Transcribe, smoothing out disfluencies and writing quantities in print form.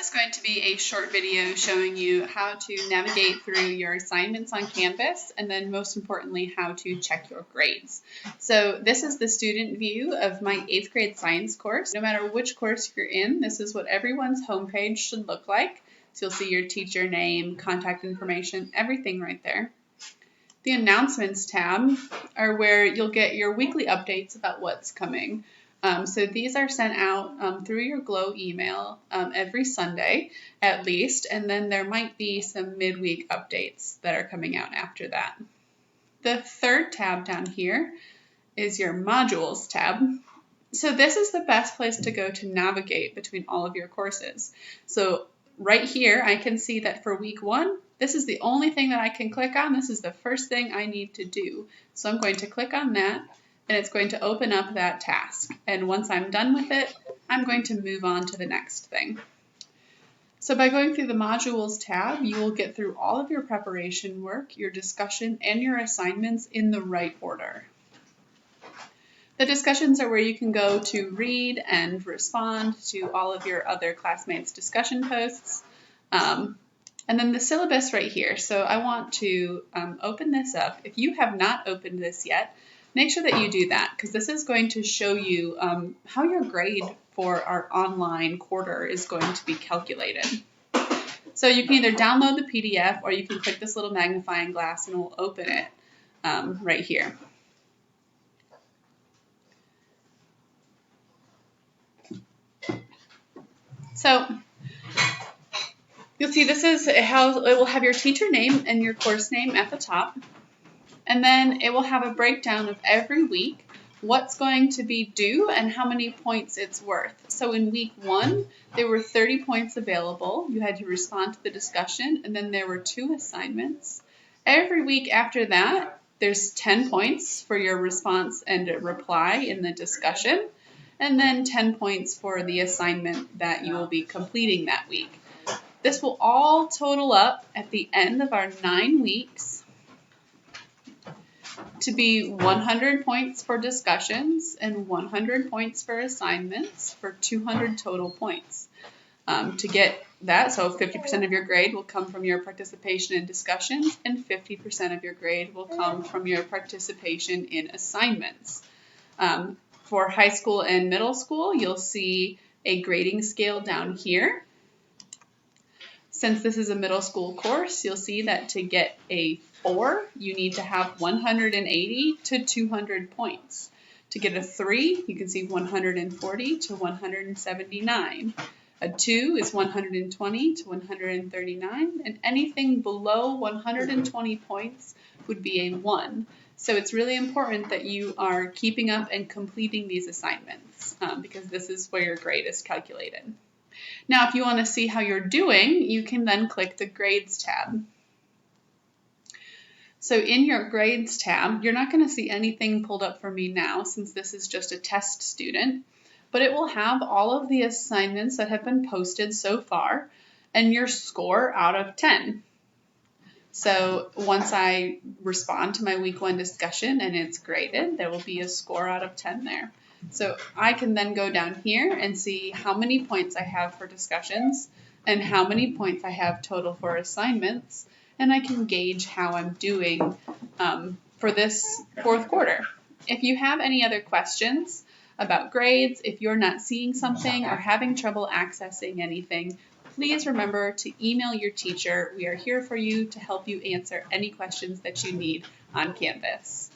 is going to be a short video showing you how to navigate through your assignments on Canvas, and then most importantly, how to check your grades. So this is the student view of my 8th grade science course. No matter which course you're in, this is what everyone's homepage should look like. So you'll see your teacher name, contact information, everything right there. The announcements tab are where you'll get your weekly updates about what's coming. So these are sent out through your Glow email every Sunday at least, and then there might be some midweek updates that are coming out after that. The third tab down here is your modules tab. So this is the best place to go to navigate between all of your courses. So right here, I can see that for week 1, this is the only thing that I can click on. This is the first thing I need to do. So I'm going to click on that, and it's going to open up that task. And once I'm done with it, I'm going to move on to the next thing. So by going through the modules tab, you will get through all of your preparation work, your discussion, and your assignments in the right order. The discussions are where you can go to read and respond to all of your other classmates' discussion posts. And then the syllabus right here. So I want to open this up. If you have not opened this yet, make sure that you do that, because this is going to show you how your grade for our online quarter is going to be calculated. So you can either download the PDF or you can click this little magnifying glass and it will open it right here. So you'll see this is how it will have your teacher name and your course name at the top. And then it will have a breakdown of every week, what's going to be due and how many points it's worth. So in week 1, there were 30 points available. You had to respond to the discussion, and then there were 2 assignments. Every week after that, there's 10 points for your response and reply in the discussion, and then 10 points for the assignment that you will be completing that week. This will all total up at the end of our 9 weeks to be 100 points for discussions and 100 points for assignments for 200 total points. To get that, so 50% of your grade will come from your participation in discussions and 50% of your grade will come from your participation in assignments. For high school and middle school, you'll see a grading scale down here. Since this is a middle school course, you'll see that to get a 4, you need to have 180 to 200 points. To get a 3, you can see 140 to 179. A 2 is 120 to 139, and anything below 120 points would be a 1. So it's really important that you are keeping up and completing these assignments because this is where your grade is calculated. Now, if you want to see how you're doing, you can then click the Grades tab. So in your Grades tab, you're not going to see anything pulled up for me now since this is just a test student, but it will have all of the assignments that have been posted so far and your score out of 10. So once I respond to my week 1 discussion and it's graded, there will be a score out of 10 there. So I can then go down here and see how many points I have for discussions and how many points I have total for assignments, and I can gauge how I'm doing for this 4th quarter. If you have any other questions about grades, if you're not seeing something or having trouble accessing anything, please remember to email your teacher. We are here for you to help you answer any questions that you need on Canvas.